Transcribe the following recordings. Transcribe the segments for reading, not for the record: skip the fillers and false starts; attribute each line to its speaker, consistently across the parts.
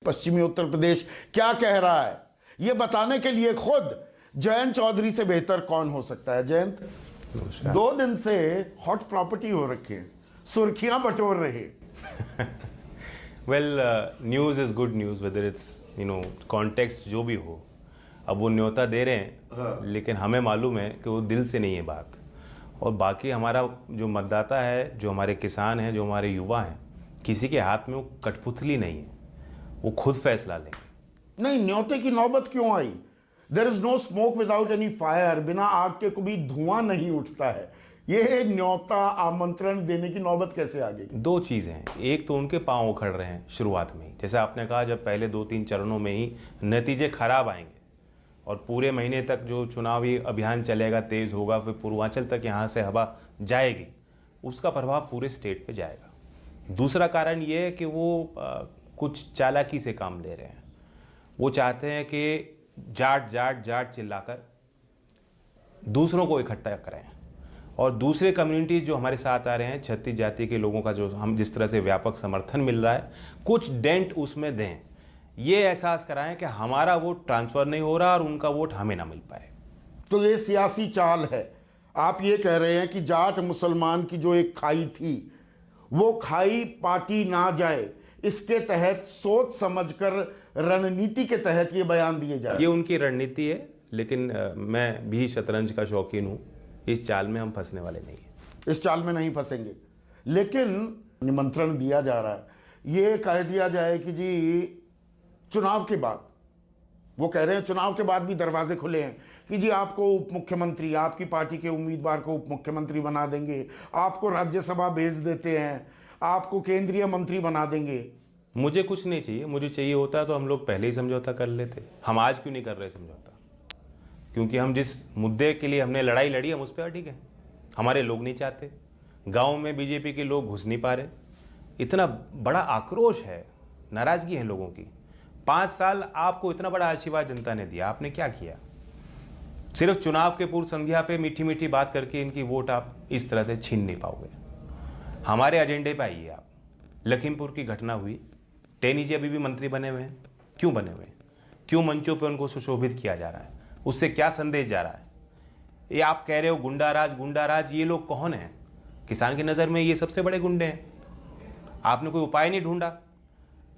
Speaker 1: पश्चिमी उत्तर प्रदेश क्या कह रहा है, ये बताने के लिए खुद जयंत चौधरी से बेहतर कौन हो सकता है। जयंत, 2 दिन से हॉट प्रॉपर्टी हो रखी है, सुर्खियां बटोर रहे।
Speaker 2: Well, news is good news, whether it's context जो भी हो। अब वो न्योता दे रहे हैं, लेकिन हमें मालूम है कि वो दिल से नहीं है बात। और बाकी हमारा जो मतदाता है, जो हमारे किसान हैं, जो हमारे युवा हैं, किसी के हाथ में वो कठपुतली नहीं है, वो खुद फैसला लेंगे।
Speaker 1: नहीं, न्योते की नौबत क्यों आई? There is no smoke without any fire, बिना आग के कभी धुआं नहीं उठता है। ये न्योता आमंत्रण देने की नौबत कैसे आ गई?
Speaker 2: 2 चीज़ें हैं। एक तो उनके पांव उखड़ रहे हैं शुरुआत में ही, जैसे आपने कहा, जब पहले 2-3 चरणों में ही नतीजे खराब आएंगे और पूरे महीने तक जो चुनावी अभियान चलेगा, तेज होगा, फिर पूर्वांचल तक यहाँ से हवा जाएगी, उसका प्रभाव पूरे स्टेट पे जाएगा। दूसरा कारण ये है कि वो कुछ चालाकी से काम ले रहे हैं। वो चाहते हैं कि जाट जाट जाट चिल्लाकर दूसरों को इकट्ठा करें, और दूसरे कम्युनिटीज़ जो हमारे साथ आ रहे हैं, 36 जाति के लोगों का जो हम जिस तरह से व्यापक समर्थन मिल रहा है, कुछ डेंट उसमें दें, ये एहसास कराएं कि हमारा वोट ट्रांसफ़र नहीं हो रहा और उनका वोट हमें ना मिल पाए।
Speaker 1: तो ये सियासी चाल है। आप ये कह रहे हैं कि जाट मुसलमान की जो एक खाई थी, वो खाई पार्टी ना जाए, इसके तहत सोच समझकर रणनीति के तहत ये बयान दिए जाए।
Speaker 2: ये उनकी रणनीति है, लेकिन मैं भी शतरंज का शौकीन हूँ। इस चाल में हम फंसने वाले नहीं हैं।
Speaker 1: इस चाल में नहीं फंसेंगे। लेकिन निमंत्रण दिया जा रहा है, ये कह दिया जाए कि जी चुनाव के बाद, वो कह रहे हैं चुनाव के बाद भी दरवाजे खुले हैं कि जी आपको उप मुख्यमंत्री, आपकी पार्टी के उम्मीदवार को उप मुख्यमंत्री बना देंगे, आपको राज्यसभा भेज देते हैं, आपको केंद्रीय मंत्री बना देंगे।
Speaker 2: मुझे कुछ नहीं चाहिए। मुझे चाहिए होता तो हम लोग पहले ही समझौता कर लेते। हम आज क्यों नहीं कर रहे समझौता? क्योंकि हम जिस मुद्दे के लिए हमने लड़ाई लड़ी, हम उस पर अड़िग हैं। हमारे लोग नहीं चाहते, गांव में बीजेपी के लोग घुस नहीं पा रहे। इतना बड़ा आक्रोश है, नाराजगी है लोगों की। 5 साल आपको इतना बड़ा आशीर्वाद जनता ने दिया, आपने क्या किया? सिर्फ चुनाव के पूर्व संध्या पे मीठी मीठी बात करके इनकी वोट आप इस तरह से छीन नहीं पाओगे। हमारे एजेंडे पे आइए आप। लखीमपुर की घटना हुई, टेनी जी अभी भी मंत्री बने हुए हैं। क्यों बने हुए हैं? क्यों मंचों पे उनको सुशोभित किया जा रहा है? उससे क्या संदेश जा रहा है? ये आप कह रहे हो गुंडाराज गुंडाराज, ये लोग कौन हैं? किसान की नज़र में ये सबसे बड़े गुंडे हैं। आपने कोई उपाय नहीं ढूंढा।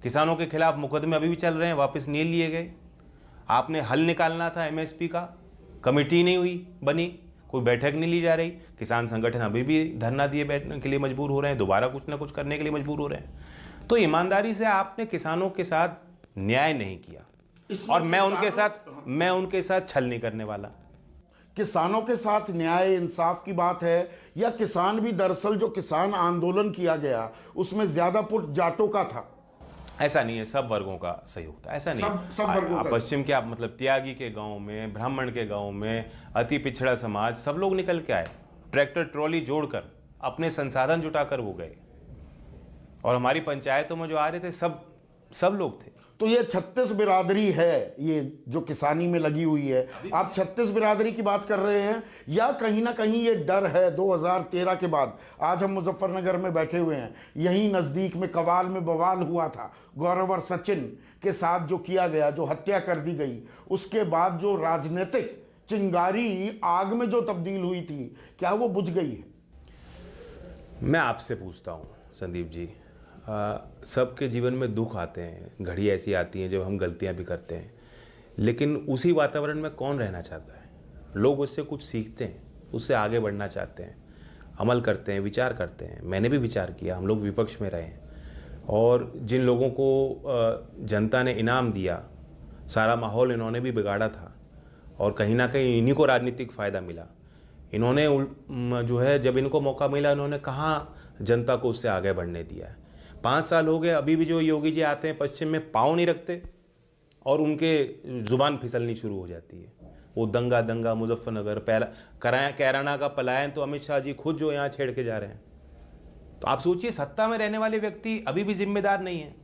Speaker 2: किसानों के खिलाफ मुकदमे अभी भी चल रहे हैं, वापस नहीं लिए गए। आपने हल निकालना था एमएसपी का, कमेटी नहीं हुई, बनी, कोई बैठक नहीं ली जा रही। किसान संगठन अभी भी धरना दिए बैठने के लिए मजबूर हो रहे हैं, दोबारा कुछ ना कुछ करने के लिए मजबूर हो रहे हैं। तो ईमानदारी से आपने किसानों के साथ न्याय नहीं किया, और मैं उनके साथ छल नहीं करने वाला।
Speaker 1: किसानों के साथ न्याय इंसाफ की बात है, या किसान भी दरअसल जो किसान आंदोलन किया गया उसमें ज्यादा पुट जाटों का था?
Speaker 2: ऐसा नहीं है, सब वर्गों का सहयोग था। ऐसा नहीं
Speaker 1: सब वर्गों का।
Speaker 2: पश्चिम के, आप मतलब त्यागी के गांव में, ब्राह्मण के गांव में, अति पिछड़ा समाज, सब लोग निकल के आए। ट्रैक्टर ट्रॉली जोड़कर, अपने संसाधन जुटाकर वो गए, और हमारी पंचायतों में जो आ रहे थे सब लोग थे।
Speaker 1: तो ये 36 बिरादरी है, ये जो किसानी में लगी हुई है। आप 36 बिरादरी की बात कर रहे हैं, या कहीं ना कहीं ये डर है 2013 के बाद? आज हम मुजफ्फरनगर में बैठे हुए हैं, यहीं नज़दीक में कवाल में बवाल हुआ था, गौरव और सचिन के साथ जो किया गया, जो हत्या कर दी गई, उसके बाद जो राजनीतिक चिंगारी आग में जो तब्दील हुई थी, क्या वो बुझ गई है?
Speaker 2: मैं आपसे पूछता हूँ संदीप जी, सबके जीवन में दुख आते हैं, घड़ी ऐसी आती हैं जब हम गलतियां भी करते हैं, लेकिन उसी वातावरण में कौन रहना चाहता है? लोग उससे कुछ सीखते हैं, उससे आगे बढ़ना चाहते हैं, अमल करते हैं, विचार करते हैं। मैंने भी विचार किया, हम लोग विपक्ष में रहे हैं, और जिन लोगों को जनता ने इनाम दिया, सारा माहौल इन्होंने भी बिगाड़ा था, और कहीं ना कहीं इन्हीं को राजनीतिक फ़ायदा मिला। इन्होंने जो है, जब इनको मौका मिला, इन्होंने कहाँ जनता को उससे आगे बढ़ने दिया है? 5 साल हो गए, अभी भी जो योगी जी आते हैं पश्चिम में, पाँव नहीं रखते, और उनके जुबान फिसलनी शुरू हो जाती है। वो दंगा दंगा मुजफ्फरनगर, कैराना का पलायन तो अमित शाह जी खुद जो यहाँ छेड़ के जा रहे हैं। तो आप सोचिए, सत्ता में रहने वाले व्यक्ति अभी भी जिम्मेदार नहीं है,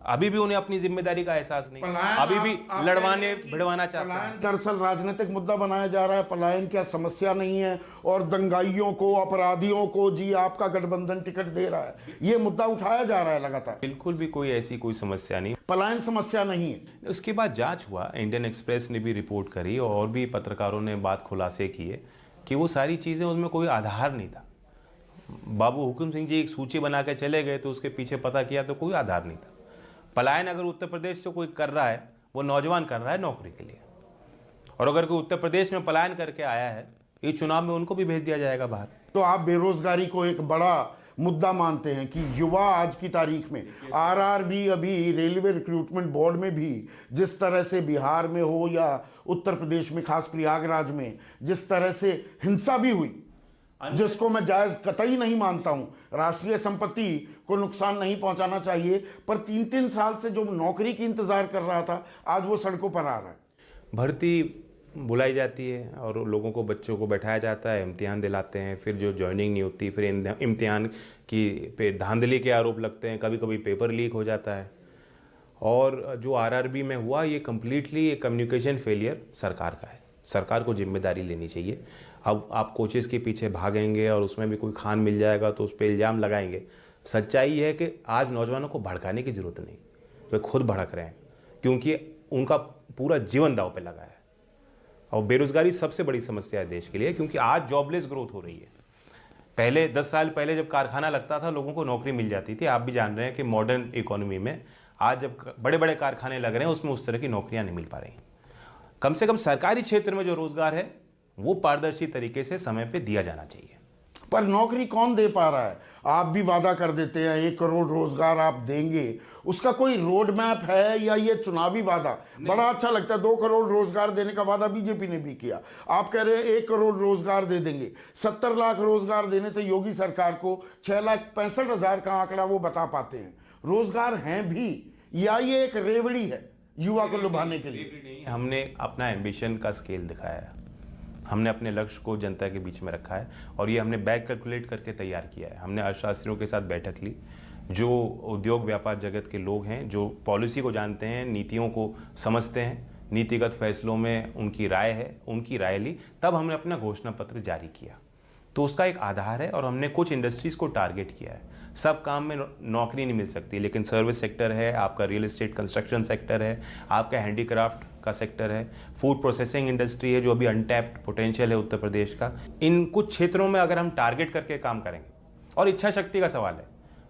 Speaker 2: अभी भी उन्हें अपनी जिम्मेदारी का एहसास नहीं,
Speaker 1: पलायन
Speaker 2: अभी भी
Speaker 1: आप
Speaker 2: लड़वाने
Speaker 1: कह रहे हैं कि
Speaker 2: भिड़वाना चाहते
Speaker 1: पलायन
Speaker 2: हैं।
Speaker 1: दरअसल राजनीतिक मुद्दा बनाया जा रहा है। पलायन क्या समस्या नहीं है, और दंगाइयों को, अपराधियों को जी आपका गठबंधन टिकट दे रहा है, ये मुद्दा उठाया जा रहा है लगातार।
Speaker 2: बिल्कुल भी कोई ऐसी कोई समस्या नहीं।
Speaker 1: पलायन समस्या नहीं है।
Speaker 2: उसके बाद जांच हुआ, इंडियन एक्सप्रेस ने भी रिपोर्ट करी और भी पत्रकारों ने बात खुलासे किए कि वो सारी चीज़ें, उसमें कोई आधार नहीं था। बाबू हुकुम सिंह जी एक सूची बना के चले गए तो उसके पीछे पता किया तो कोई आधार नहीं था। पलायन अगर उत्तर प्रदेश से कोई कर रहा है, वो नौजवान कर रहा है नौकरी के लिए, और अगर कोई उत्तर प्रदेश में पलायन करके आया है, ये चुनाव में उनको भी भेज दिया जाएगा बाहर।
Speaker 1: तो आप बेरोजगारी को एक बड़ा मुद्दा मानते हैं कि युवा आज की तारीख में, आरआरबी अभी रेलवे रिक्रूटमेंट बोर्ड में भी जिस तरह से बिहार में हो या उत्तर प्रदेश में, खास प्रयागराज में जिस तरह से हिंसा भी हुई, जिसको मैं जायज कतई नहीं मानता हूं, राष्ट्रीय संपत्ति को नुकसान नहीं पहुंचाना चाहिए, पर 3-3 साल से जो नौकरी की इंतजार कर रहा था, आज वो सड़कों पर आ रहा है।
Speaker 2: भर्ती बुलाई जाती है और लोगों को, बच्चों को बैठाया जाता है, इम्तिहान दिलाते हैं, फिर जो ज्वाइनिंग नहीं होती, फिर इम्तिहान की पे धांधली के आरोप लगते हैं, कभी कभी पेपर लीक हो जाता है। और जो आरआरबी में हुआ, ये कम्प्लीटली एक कम्युनिकेशन फेलियर सरकार का है। सरकार को जिम्मेदारी लेनी चाहिए। अब आप कोचेज़ के पीछे भागेंगे और उसमें भी कोई खान मिल जाएगा तो उस पर इल्ज़ाम लगाएंगे। सच्चाई है कि आज नौजवानों को भड़काने की ज़रूरत नहीं, वे खुद भड़क रहे हैं क्योंकि उनका पूरा जीवन दांव पे लगा है। और बेरोजगारी सबसे बड़ी समस्या है देश के लिए, क्योंकि आज जॉबलेस ग्रोथ हो रही है। पहले 10 साल पहले जब कारखाना लगता था, लोगों को नौकरी मिल जाती थी। आप भी जान रहे हैं कि मॉडर्न इकोनॉमी में आज जब बड़े बड़े कारखाने लग रहे हैं, उसमें उस तरह की नौकरियां नहीं मिल पा रही। कम से कम सरकारी क्षेत्र में जो रोजगार है, वो पारदर्शी तरीके से समय पे दिया जाना चाहिए।
Speaker 1: पर नौकरी कौन दे पा रहा है? आप भी वादा कर देते हैं 1 करोड़ रोजगार आप देंगे, उसका कोई रोड मैप है या ये चुनावी वादा? बड़ा अच्छा लगता है, 2 करोड़ रोजगार देने का वादा बीजेपी ने भी किया। आप कह रहे हैं 1 करोड़ रोजगार दे देंगे। 70 लाख रोजगार देने थे योगी सरकार को, 6,65,000 का आंकड़ा वो बता पाते हैं। रोजगार हैं भी, या ये एक रेवड़ी है युवा को लुभाने के लिए?
Speaker 2: हमने अपना एम्बिशन का स्केल दिखाया है, हमने अपने लक्ष्य को जनता के बीच में रखा है और ये हमने बैक कैलकुलेट करके तैयार किया है। हमने अर्थशास्त्रियों के साथ बैठक ली, जो उद्योग व्यापार जगत के लोग हैं, जो पॉलिसी को जानते हैं, नीतियों को समझते हैं, नीतिगत फैसलों में उनकी राय है, उनकी राय ली, तब हमने अपना घोषणा पत्र जारी किया। तो उसका एक आधार है और हमने कुछ इंडस्ट्रीज़ को टारगेट किया है। सब काम में नौकरी नहीं मिल सकती, लेकिन सर्विस सेक्टर है, आपका रियल एस्टेट कंस्ट्रक्शन सेक्टर है, आपका हैंडीक्राफ्ट का सेक्टर है, फूड प्रोसेसिंग इंडस्ट्री है, जो अभी अनटैप्ड पोटेंशियल है उत्तर प्रदेश का। इन कुछ क्षेत्रों में अगर हम टारगेट करके काम करेंगे, और इच्छा शक्ति का सवाल है,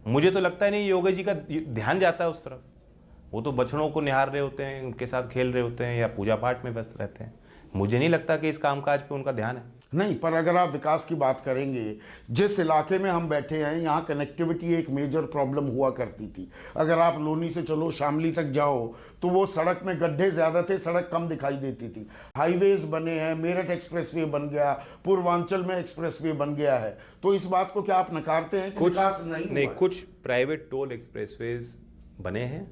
Speaker 2: मुझे तो लगता है नहीं योगी जी का ध्यान जाता है उस तरफ। वो तो बछड़ों को निहार रहे होते हैं, उनके साथ खेल रहे होते हैं या पूजा पाठ में व्यस्त रहते हैं। मुझे नहीं लगता कि इस कामकाज पे उनका ध्यान है।
Speaker 1: नहीं, पर अगर आप विकास की बात करेंगे, जिस इलाके में हम बैठे हैं, यहाँ कनेक्टिविटी एक मेजर प्रॉब्लम हुआ करती थी। अगर आप लोनी से चलो शामली तक जाओ तो वो सड़क में गड्ढे ज़्यादा थे, सड़क कम दिखाई देती थी। हाईवेज बने हैं, मेरठ एक्सप्रेसवे बन गया, पूर्वांचल में एक्सप्रेसवे बन गया है। तो इस बात को क्या आप नकारते हैं कि विकास नहीं हुआ?
Speaker 2: कुछ प्राइवेट टोल एक्सप्रेसवेज बने हैं,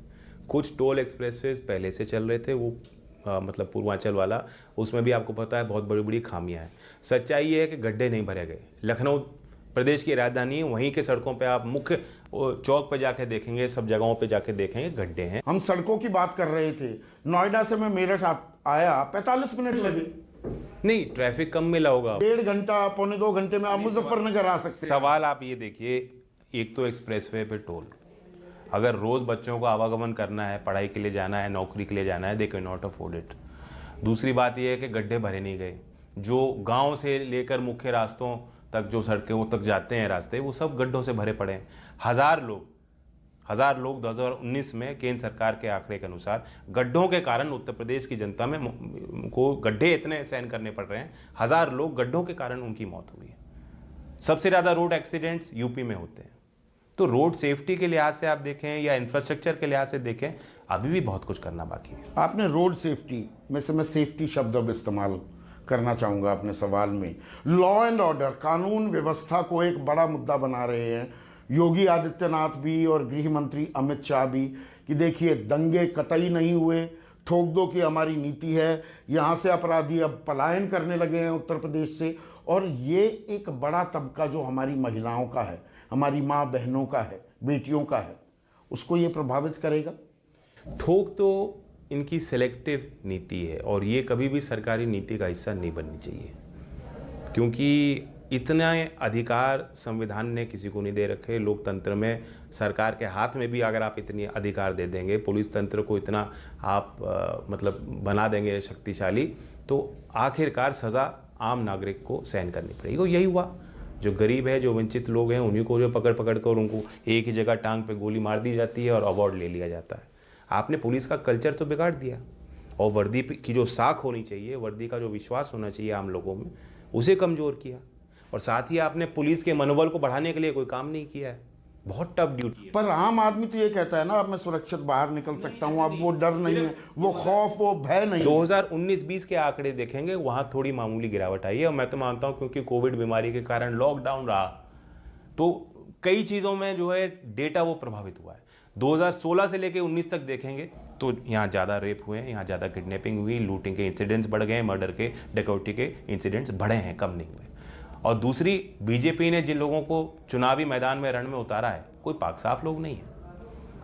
Speaker 2: कुछ टोल एक्सप्रेसवेज पहले से चल रहे थे, वो मतलब पूर्वांचल वाला, उसमें भी आपको पता है बहुत बड़ी बड़ी खामियां हैं। सच्चाई ये है कि गड्ढे नहीं भरे गए। लखनऊ प्रदेश की राजधानी है, वहीं के सड़कों पे आप मुख्य चौक पे जाके देखेंगे, सब जगहों पे जाके देखेंगे गड्ढे हैं।
Speaker 1: हम सड़कों की बात कर रहे थे, नोएडा से मैं मेरठ आया 45 मिनट लगे।
Speaker 2: नहीं, ट्रैफिक कम मिला होगा।
Speaker 1: 1.5 घंटा, 1.25 घंटे में आप मुजफ्फरनगर आ सकते हैं।
Speaker 2: सवाल आप ये देखिए, एक तो एक्सप्रेसवे पे टोल, अगर रोज़ बच्चों को आवागमन करना है, पढ़ाई के लिए जाना है, नौकरी के लिए जाना है, they can not afford it. दूसरी बात यह है कि गड्ढे भरे नहीं गए। जो गांव से लेकर मुख्य रास्तों तक, जो सड़कों तक जाते हैं रास्ते, वो सब गड्ढों से भरे पड़े हैं। हज़ार लोग 2019 में केंद्र सरकार के आंकड़े के अनुसार गड्ढों के कारण उत्तर प्रदेश की जनता में को गड्ढे इतने सहन करने पड़ रहे हैं, 1000 लोग गड्ढों के कारण उनकी मौत हुई है। सबसे ज़्यादा रोड एक्सीडेंट्स यूपी में होते हैं। तो रोड सेफ्टी के लिहाज से आप देखें या इंफ्रास्ट्रक्चर के लिहाज से देखें, अभी भी बहुत कुछ करना बाकी है।
Speaker 1: आपने रोड सेफ्टी में से, मैं सेफ्टी शब्द अब इस्तेमाल करना चाहूँगा अपने सवाल में, लॉ एंड ऑर्डर, कानून व्यवस्था को एक बड़ा मुद्दा बना रहे हैं योगी आदित्यनाथ भी और गृह मंत्री अमित शाह भी, कि देखिए दंगे कतई नहीं हुए, ठोक दो की हमारी नीति है, यहाँ से अपराधी अब पलायन करने लगे हैं उत्तर प्रदेश से। और ये एक बड़ा तबका जो हमारी महिलाओं का है, हमारी माँ बहनों का है, बेटियों का है, उसको ये प्रभावित करेगा।
Speaker 2: ठोक तो इनकी सिलेक्टिव नीति है और ये कभी भी सरकारी नीति का हिस्सा नहीं बननी चाहिए, क्योंकि इतना अधिकार संविधान ने किसी को नहीं दे रखे। लोकतंत्र में सरकार के हाथ में भी अगर आप इतनी अधिकार दे देंगे, पुलिस तंत्र को इतना आप मतलब बना देंगे शक्तिशाली, तो आखिरकार सज़ा आम नागरिक को सहन करनी पड़ेगी। और यही हुआ, जो गरीब है, जो वंचित लोग हैं, उन्हीं को जो पकड़ पकड़ कर उनको एक ही जगह टांग पे गोली मार दी जाती है और अवार्ड ले लिया जाता है। आपने पुलिस का कल्चर तो बिगाड़ दिया और वर्दी की जो साख होनी चाहिए, वर्दी का जो विश्वास होना चाहिए आम लोगों में, उसे कमज़ोर किया। और साथ ही आपने पुलिस के मनोबल को बढ़ाने के लिए कोई काम नहीं किया है। बहुत टफ ड्यूटी है।
Speaker 1: पर आम आदमी तो ये कहता है ना, अब मैं सुरक्षित बाहर निकल सकता हूँ, अब वो डर नहीं है, वो खौफ, वो भय नहीं है।
Speaker 2: 2019-20 के आंकड़े देखेंगे, वहां थोड़ी मामूली गिरावट आई है। और मैं तो मानता हूं क्योंकि कोविड बीमारी के कारण लॉकडाउन रहा, तो कई चीज़ों में जो है डेटा वो प्रभावित हुआ है। 2016 से लेकर 19 तक देखेंगे तो यहाँ ज़्यादा रेप हुए हैं, यहाँ ज़्यादा किडनैपिंग हुई, लूटिंग के इंसिडेंट्स बढ़ गए, मर्डर के, डकैती के इंसिडेंट्स बढ़े हैं, कम नहीं हुए। और दूसरी, बीजेपी ने जिन लोगों को चुनावी मैदान में रण में उतारा है, कोई पाक साफ लोग नहीं है।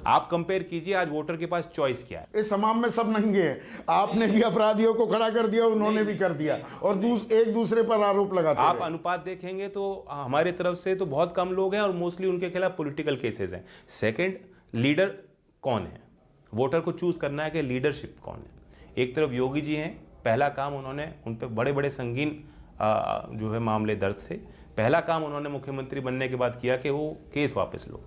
Speaker 2: आप कंपेयर कीजिए, आज वोटर के पास चॉइस क्या है।
Speaker 1: इस समाज में सब नंगे हैं, आपने भी अपराधियों को खड़ा कर दिया, उन्होंने भी कर दिया, और एक दूसरे पर आरोप लगाते
Speaker 2: आप
Speaker 1: रहे।
Speaker 2: अनुपात देखेंगे तो हमारे तरफ से तो बहुत कम लोग हैं और मोस्टली उनके खिलाफ पॉलिटिकल केसेस हैं। सेकंड, लीडर कौन है, वोटर को चूज करना है कि लीडरशिप कौन है। एक तरफ योगी जी हैं, पहला काम उन्होंने, उन पर बड़े बड़े संगीन जो है मामले दर्ज थे, पहला काम उन्होंने मुख्यमंत्री बनने के बाद किया कि वो केस वापस लो।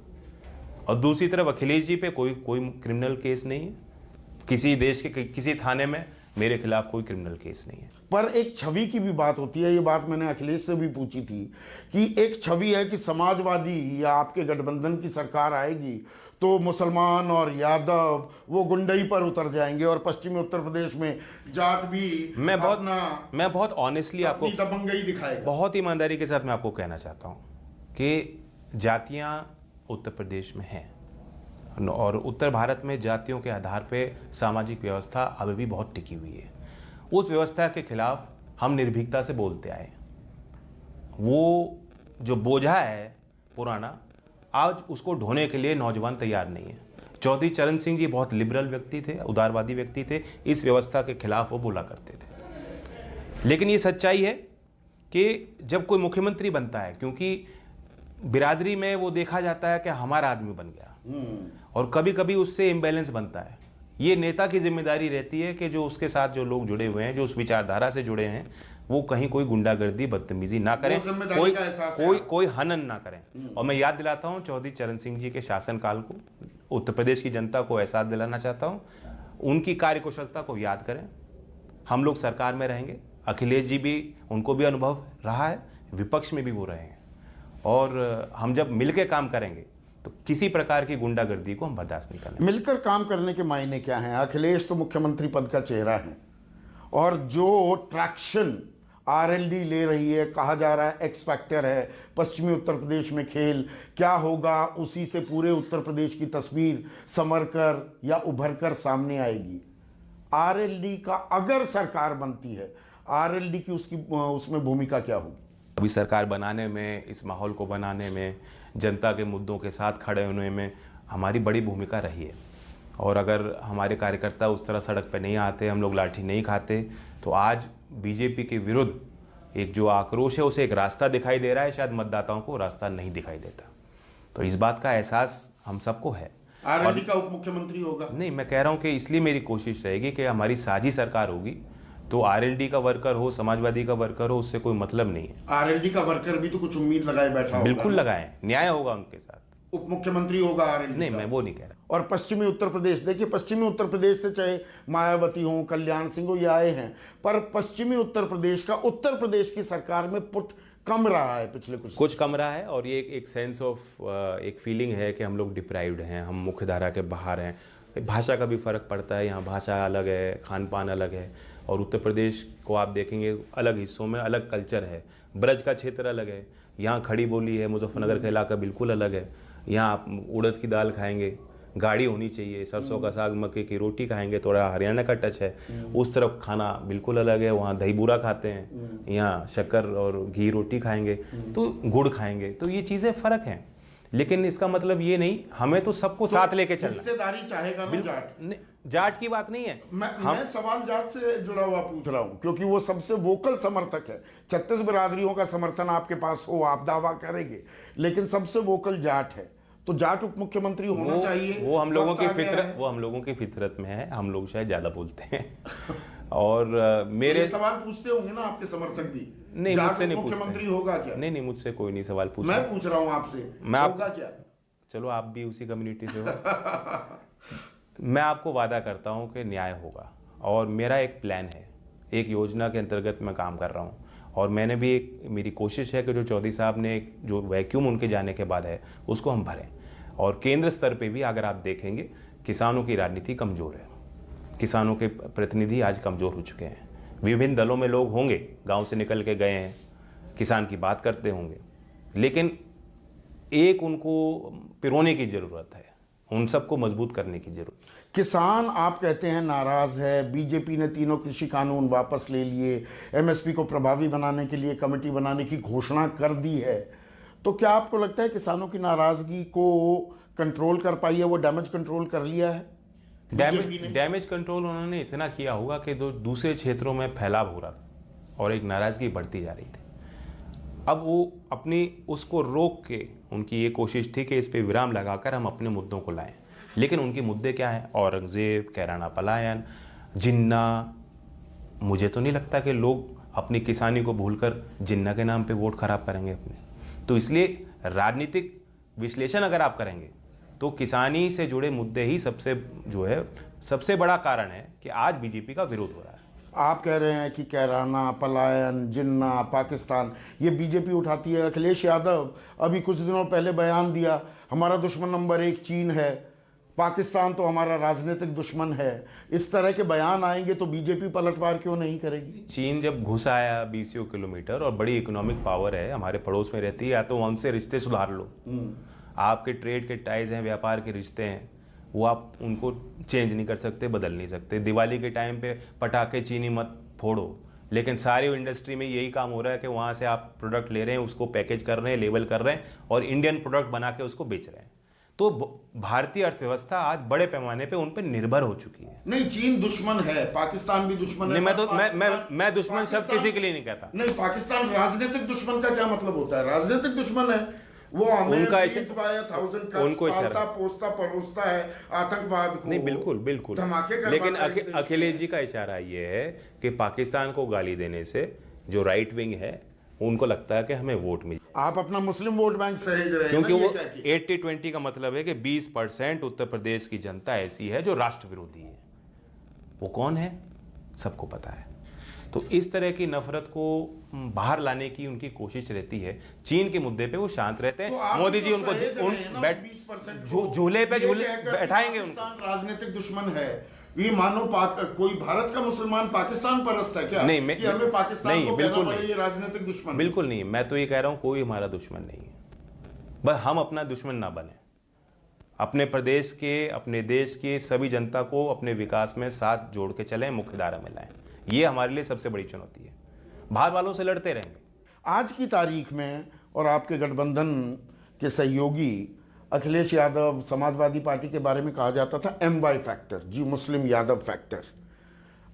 Speaker 2: और दूसरी तरफ अखिलेश जी पे कोई क्रिमिनल केस नहीं है, किसी देश के किसी थाने में मेरे खिलाफ कोई क्रिमिनल केस नहीं है।
Speaker 1: पर एक छवि की भी बात होती है, ये बात मैंने अखिलेश से भी पूछी थी कि एक छवि है कि समाजवादी या आपके गठबंधन की सरकार आएगी तो मुसलमान और यादव वो गुंडई पर उतर जाएंगे और पश्चिमी उत्तर प्रदेश में जाट भी
Speaker 2: मैं बहुत ऑनेस्टली आपको
Speaker 1: दबंगई दिखाएगा।
Speaker 2: बहुत ईमानदारी के साथ मैं आपको कहना चाहता हूँ कि जातियाँ उत्तर प्रदेश में हैं और उत्तर भारत में जातियों के आधार पे सामाजिक व्यवस्था अभी भी बहुत टिकी हुई है। उस व्यवस्था के खिलाफ हम निर्भीकता से बोलते आए। वो जो बोझा है पुराना, आज उसको ढोने के लिए नौजवान तैयार नहीं है। चौधरी चरण सिंह जी बहुत लिबरल व्यक्ति थे, उदारवादी व्यक्ति थे, इस व्यवस्था के खिलाफ वो बोला करते थे। लेकिन ये सच्चाई है कि जब कोई मुख्यमंत्री बनता है, क्योंकि बिरादरी में वो देखा जाता है कि हमारा आदमी बन गया, और कभी कभी उससे इम्बैलेंस बनता है। ये नेता की जिम्मेदारी रहती है कि जो उसके साथ जो लोग जुड़े हुए हैं, जो उस विचारधारा से जुड़े हैं, वो कहीं कोई गुंडागर्दी, बदतमीजी ना करें, कोई हनन ना करें। और मैं याद दिलाता हूं चौधरी चरण सिंह जी के शासनकाल को, उत्तर प्रदेश की जनता को एहसास दिलाना चाहता हूं, उनकी कार्यकुशलता को याद करें। हम लोग सरकार में रहेंगे, अखिलेश जी भी, उनको भी अनुभव रहा है, विपक्ष में भी वो रहे हैं, और हम जब मिलकर काम करेंगे तो किसी प्रकार की गुंडागर्दी को हम बर्दाश्त नहीं करेंगे।
Speaker 1: मिलकर काम करने के मायने क्या हैं? अखिलेश तो मुख्यमंत्री पद का चेहरा है, और जो ट्रैक्शन आरएलडी ले रही है, कहा जा रहा है एक्स फैक्टर है, पश्चिमी उत्तर प्रदेश में खेल क्या होगा, उसी से पूरे उत्तर प्रदेश की तस्वीर संवर कर या उभर कर सामने आएगी। आरएलडी का अगर सरकार बनती है, आरएलडी की उसमें भूमिका क्या होगी?
Speaker 2: अभी सरकार बनाने में, इस माहौल को बनाने में, जनता के मुद्दों के साथ खड़े होने में हमारी बड़ी भूमिका रही है। और अगर हमारे कार्यकर्ता उस तरह सड़क पर नहीं आते, हम लोग लाठी नहीं खाते, तो आज बीजेपी के विरुद्ध एक जो आक्रोश है, उसे एक रास्ता दिखाई दे रहा है, शायद मतदाताओं को रास्ता नहीं दिखाई देता। तो इस बात का एहसास हम सबको है।
Speaker 1: आरएलडी का उप मुख्यमंत्री होगा?
Speaker 2: नहीं, मैं कह रहा हूँ कि इसलिए मेरी कोशिश रहेगी कि हमारी साझी सरकार होगी, तो आरएलडी का वर्कर हो, समाजवादी का वर्कर हो, उससे कोई मतलब नहीं है।
Speaker 1: आरएलडी का वर्कर भी तो कुछ उम्मीद लगाए बैठा होगा।
Speaker 2: बिल्कुल लगाए, न्याय होगा उनके साथ।
Speaker 1: उप मुख्यमंत्री होगा आरएलडी?
Speaker 2: नहीं, मैं वो नहीं कह रहा।
Speaker 1: और पश्चिमी उत्तर प्रदेश, देखिए पश्चिमी उत्तर प्रदेश से चाहे मायावती हो, कल्याण सिंह हो, ये आए हैं, पर पश्चिमी उत्तर प्रदेश का उत्तर प्रदेश की सरकार में पुट कम रहा है पिछले कुछ
Speaker 2: कम रहा है। और ये एक सेंस ऑफ एक फीलिंग है कि हम लोग डिप्राइव्ड हैं, हम मुख्य धारा के बाहर हैं। भाषा का भी फर्क पड़ता है, यहाँ भाषा अलग है, खान पान अलग है, और उत्तर प्रदेश को आप देखेंगे अलग हिस्सों में अलग कल्चर है। ब्रज का क्षेत्र अलग है, यहाँ खड़ी बोली है, मुजफ्फरनगर का इलाका बिल्कुल अलग है। यहाँ आप उड़द की दाल खाएंगे, गाड़ी होनी चाहिए, सरसों का साग, मक्के की रोटी खाएंगे, थोड़ा हरियाणा का टच है। उस तरफ खाना बिल्कुल अलग है, वहाँ दही बूरा खाते हैं, यहाँ शक्कर और घी रोटी खाएंगे, तो गुड़ खाएंगे। तो ये चीज़ें फ़र्क हैं। लेकिन इसका मतलब ये नहीं, हमें तो सबको साथ लेके चलना।
Speaker 1: हिस्सेदारी चाहेगा ना जाट?
Speaker 2: जाट की बात नहीं है।
Speaker 1: मैं सवाल जाट से जुड़ा हुआ पूछ रहा हूं, क्योंकि वो सबसे वोकल समर्थक है। 36 बिरादरियों का समर्थन आपके पास हो, आप दावा करेंगे, लेकिन सबसे वोकल जाट है, तो जाट उप मुख्यमंत्री होना चाहिए।
Speaker 2: वो हम लोगों की फितरत में है, हम लोग शायद ज्यादा बोलते हैं। और मेरे
Speaker 1: सवाल पूछते होंगे ना आपके समर्थक भी?
Speaker 2: नहीं, मुझसे नहीं पूछते।
Speaker 1: मुख्यमंत्री होगा क्या?
Speaker 2: नहीं, मुझसे कोई नहीं सवाल पूछ।
Speaker 1: मैं पूछ रहा हूं आपसे, होगा क्या?
Speaker 2: चलो, आप भी उसी कम्युनिटी से हो। मैं आपको वादा करता हूं कि न्याय होगा, और मेरा एक प्लान है, एक योजना के अंतर्गत मैं काम कर रहा हूं, और मैंने भी मेरी कोशिश है कि जो चौधरी साहब ने जो वैक्यूम उनके जाने के बाद है उसको हम भरें। और केंद्र स्तर पे भी अगर आप देखेंगे, किसानों की राजनीति कमज़ोर है, किसानों के प्रतिनिधि आज कमज़ोर हो चुके हैं। विभिन्न दलों में लोग होंगे, गांव से निकल के गए हैं, किसान की बात करते होंगे, लेकिन एक उनको पिरोने की ज़रूरत है, उन सबको मजबूत करने की जरूरत।
Speaker 1: किसान आप कहते हैं नाराज है, बीजेपी ने तीनों कृषि कानून वापस ले लिए, एमएसपी को प्रभावी बनाने के लिए कमेटी बनाने की घोषणा कर दी है, तो क्या आपको लगता है किसानों की नाराजगी को कंट्रोल कर पाई है? वो डैमेज कंट्रोल कर लिया है?
Speaker 2: डैमेज कंट्रोल उन्होंने इतना किया होगा कि दूसरे क्षेत्रों में फैलाव हो रहा था और एक नाराजगी बढ़ती जा रही थी। अब वो अपनी उसको रोक के, उनकी ये कोशिश थी कि इस पे विराम लगाकर हम अपने मुद्दों को लाएं, लेकिन उनके मुद्दे क्या हैं? औरंगजेब, कैराना पलायन, जिन्ना। मुझे तो नहीं लगता कि लोग अपनी किसानी को भूलकर जिन्ना के नाम पे वोट खराब करेंगे अपने। तो इसलिए राजनीतिक विश्लेषण अगर आप करेंगे तो किसानी से जुड़े मुद्दे ही सबसे बड़ा कारण है कि आज बीजेपी का विरोध हो रहा है।
Speaker 1: आप कह रहे हैं कि कैराना, पलायन, जिन्ना, पाकिस्तान, ये बीजेपी उठाती है। अखिलेश यादव अभी कुछ दिनों पहले बयान दिया, हमारा दुश्मन नंबर 1 चीन है, पाकिस्तान तो हमारा राजनीतिक दुश्मन है। इस तरह के बयान आएंगे तो बीजेपी पलटवार क्यों नहीं करेगी?
Speaker 2: चीन जब घुस आया 20 किलोमीटर और बड़ी इकोनॉमिक पावर है, हमारे पड़ोस में रहती है, या तो उनसे रिश्ते सुधार लो। आपके ट्रेड के टाइज हैं, व्यापार के रिश्ते हैं, वो आप उनको चेंज नहीं कर सकते, बदल नहीं सकते। दिवाली के टाइम पे पटाखे चीनी मत फोड़ो, लेकिन सारी इंडस्ट्री में यही काम हो रहा है कि वहाँ से आप प्रोडक्ट ले रहे हैं, उसको पैकेज कर रहे हैं, लेबल कर रहे हैं और इंडियन प्रोडक्ट बना के उसको बेच रहे हैं। तो भारतीय अर्थव्यवस्था आज बड़े पैमाने पे उन पर निर्भर हो चुकी है।
Speaker 1: नहीं, चीन दुश्मन है, पाकिस्तान भी दुश्मन है।
Speaker 2: मैं दुश्मन शब्द किसी के लिए नहीं कहता।
Speaker 1: नहीं, पाकिस्तान राजनीतिक दुश्मन का क्या मतलब होता है? राजनीतिक दुश्मन है वो, हमें
Speaker 2: उनको
Speaker 1: पोसता परोसता है आतंकवाद को।
Speaker 2: नहीं, बिल्कुल लेकिन अखिलेश जी का इशारा ये है कि पाकिस्तान को गाली देने से जो राइट विंग है उनको लगता है कि हमें वोट मिले।
Speaker 1: आप अपना मुस्लिम वोट बैंक सहेज रहे हैं,
Speaker 2: क्योंकि वो 80-20 का मतलब है कि 20% उत्तर प्रदेश की जनता ऐसी है जो राष्ट्र विरोधी है। वो कौन है सबको पता है। तो इस तरह की नफरत को बाहर लाने की उनकी कोशिश रहती है। चीन के मुद्दे पे वो शांत रहते हैं।
Speaker 1: तो
Speaker 2: मोदी जी उनको झूले पे बैठाएंगे। उनको
Speaker 1: राजनीतिक दुश्मन है ये मानो कोई भारत का मुसलमान पाकिस्तान परस्त है क्या?
Speaker 2: नहीं,
Speaker 1: कि हमें पाकिस्तान को कहना पड़े ये राजनीतिक दुश्मन?
Speaker 2: बिल्कुल नहीं, मैं तो ये कह रहा हूं कोई हमारा दुश्मन नहीं है, बस हम अपना दुश्मन ना बने। अपने प्रदेश के, अपने देश के सभी जनता को अपने विकास में साथ जोड़ के चलें, मुख्यधारा में लाएं। ये हमारे लिए सबसे बड़ी चुनौती है। बाहर वालों से लड़ते रहेंगे।
Speaker 1: आज की तारीख में और आपके गठबंधन के सहयोगी अखिलेश यादव, समाजवादी पार्टी के बारे में कहा जाता था MY फैक्टर, जी मुस्लिम यादव फैक्टर।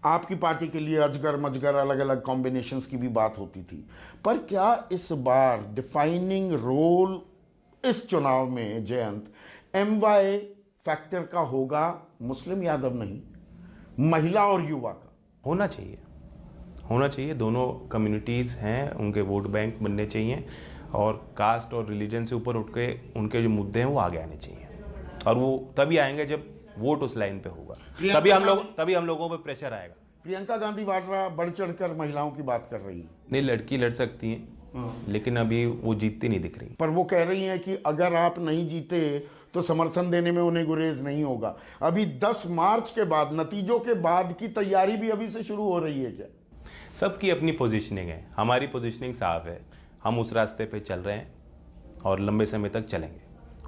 Speaker 1: आपकी पार्टी के लिए अजगर मजगर अलग अलग कॉम्बिनेशंस की भी बात होती थी। पर क्या इस बार डिफाइनिंग रोल इस चुनाव में जयंत MY फैक्टर का होगा, मुस्लिम यादव नहीं, महिला और युवा का?
Speaker 2: होना चाहिए। दोनों कम्युनिटीज़ हैं, उनके वोट बैंक बनने चाहिए और कास्ट और रिलीजन से ऊपर उठ के उनके जो मुद्दे हैं वो आगे आने चाहिए। और वो तभी आएंगे जब वोट उस लाइन पे होगा, तभी हम लोगों पे प्रेशर आएगा।
Speaker 1: प्रियंका गांधी वाड्रा बढ़ चढ़कर महिलाओं की बात कर रही है।
Speaker 2: नहीं, लड़की लड़ सकती है, लेकिन अभी वो जीतती नहीं दिख रही।
Speaker 1: पर वो कह रही हैं कि अगर आप नहीं जीते तो समर्थन देने में उन्हें गुरेज नहीं होगा। अभी 10 मार्च के बाद, नतीजों के बाद की तैयारी भी अभी से शुरू हो रही है क्या?
Speaker 2: सबकी अपनी पोजीशनिंग है, हमारी पोजीशनिंग साफ है। हम उस रास्ते पे चल रहे हैं और लंबे समय तक चलेंगे,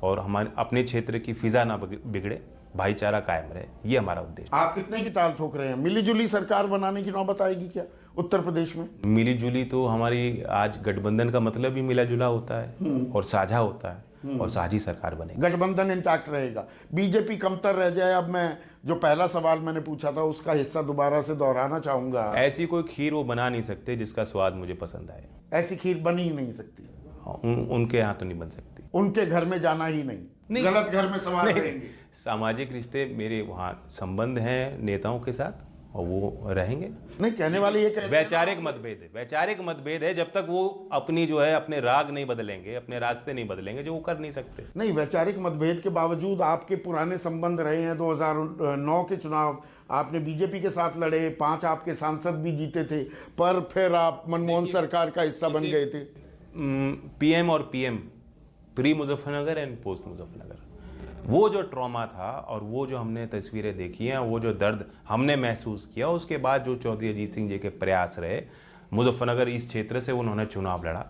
Speaker 2: और हमारे अपने क्षेत्र की फिजा ना बिगड़े, भाईचारा कायम रहे, ये हमारा उद्देश्य।
Speaker 1: आप कितने की ताल ठोक रहे हैं? मिलीजुली सरकार बनाने की नौबत आएगी क्या उत्तर प्रदेश में?
Speaker 2: मिलीजुली तो हमारी आज गठबंधन का मतलब ही मिला जुला होता है और साझा होता है। और साझी सरकार बनेगी।
Speaker 1: गठबंधन इंटैक्ट रहेगा, बीजेपी कमतर रह जाए। अब मैं जो पहला सवाल मैंने पूछा था उसका हिस्सा दोबारा से दोहराना चाहूंगा।
Speaker 2: ऐसी कोई खीर वो बना नहीं सकते जिसका स्वाद मुझे पसंद आए।
Speaker 1: ऐसी खीर बन ही नहीं सकती।
Speaker 2: उनके यहाँ तो नहीं बन सकती।
Speaker 1: उनके घर में जाना ही नहीं। गलत घर में सवाल रहेंगे।
Speaker 2: सामाजिक रिश्ते मेरे वहाँ संबंध हैं नेताओं के साथ और वो रहेंगे।
Speaker 1: नहीं, कहने वाले ये
Speaker 2: वैचारिक मतभेद है, वैचारिक मतभेद है। जब तक वो अपनी जो है अपने राग नहीं बदलेंगे, अपने रास्ते नहीं बदलेंगे, जो वो कर नहीं सकते।
Speaker 1: नहीं, वैचारिक मतभेद के बावजूद आपके पुराने संबंध रहे हैं। 2009 के चुनाव आपने बीजेपी के साथ लड़े, 5 आपके सांसद भी जीते थे, पर फिर आप मनमोहन सरकार का हिस्सा बन गए थे।
Speaker 2: पीएम और PM, pre Muzaffarnagar and post Muzaffarnagar, वो जो ट्रॉमा था और वो जो हमने तस्वीरें देखी हैं, वो जो दर्द हमने महसूस किया, उसके बाद जो चौधरी अजीत सिंह जी के प्रयास रहे, मुजफ्फरनगर इस क्षेत्र से उन्होंने चुनाव लड़ा,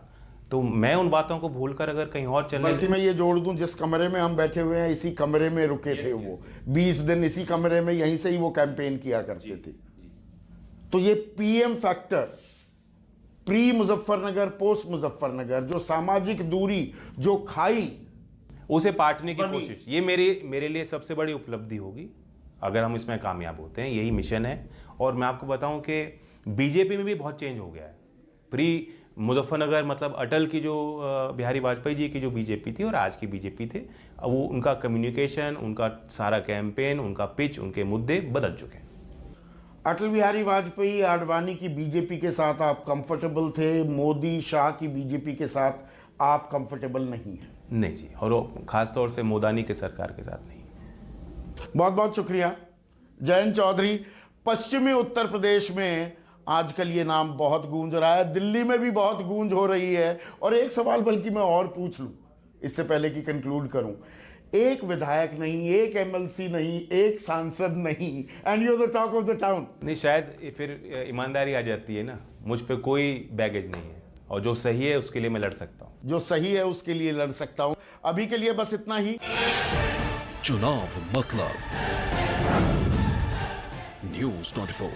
Speaker 2: तो मैं उन बातों को भूलकर अगर कहीं और चलने,
Speaker 1: बल्कि मैं ये जोड़ दूं, जिस कमरे में हम बैठे हुए हैं इसी कमरे में रुके थे वो 20 दिन, इसी कमरे में यहीं से ही वो कैंपेन किया करते थे। तो ये PM factor, pre Muzaffarnagar post Muzaffarnagar, जो सामाजिक दूरी जो खाई,
Speaker 2: उसे पाटने की कोशिश, ये मेरे लिए सबसे बड़ी उपलब्धि होगी अगर हम इसमें कामयाब होते हैं। यही मिशन है। और मैं आपको बताऊं कि बीजेपी में भी बहुत चेंज हो गया है। प्री मुजफ्फरनगर मतलब अटल की जो बिहारी वाजपेयी जी की जो बीजेपी थी और आज की बीजेपी थे, वो उनका कम्युनिकेशन, उनका सारा कैंपेन, उनका पिच, उनके मुद्दे बदल चुके हैं।
Speaker 1: अटल बिहारी वाजपेयी आडवाणी की बीजेपी के साथ आप कंफर्टेबल थे, मोदी शाह की बीजेपी के साथ आप कंफर्टेबल नहीं हैं?
Speaker 2: नहीं जी, और खासतौर से मोदानी के सरकार के साथ नहीं।
Speaker 1: बहुत बहुत शुक्रिया जयंत चौधरी। पश्चिमी उत्तर प्रदेश में आजकल ये नाम बहुत गूंज रहा है, दिल्ली में भी बहुत गूंज हो रही है। और एक सवाल बल्कि मैं और पूछ लूं इससे पहले कि कंक्लूड करूं, एक विधायक नहीं, एक एमएलसी नहीं, एक सांसद नहीं, and you are the talk of the town.
Speaker 2: नहीं, शायद फिर ईमानदारी आ जाती है ना, मुझ पे कोई बैगेज नहीं है और जो सही है उसके लिए मैं लड़ सकता हूं।
Speaker 1: जो सही है उसके लिए लड़ सकता हूं। अभी के लिए बस इतना ही।
Speaker 3: चुनाव मतलब न्यूज़ 24।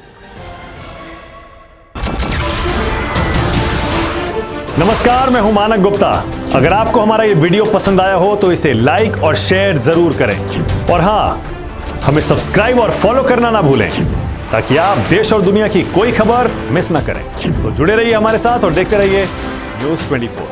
Speaker 4: नमस्कार, मैं हूं मानक गुप्ता। अगर आपको हमारा ये वीडियो पसंद आया हो तो इसे लाइक और शेयर जरूर करें। और हां, हमें सब्सक्राइब और फॉलो करना ना भूलें ताकि आप देश और दुनिया की कोई खबर मिस ना करें। तो जुड़े रहिए हमारे साथ और देखते रहिए न्यूज़ 24।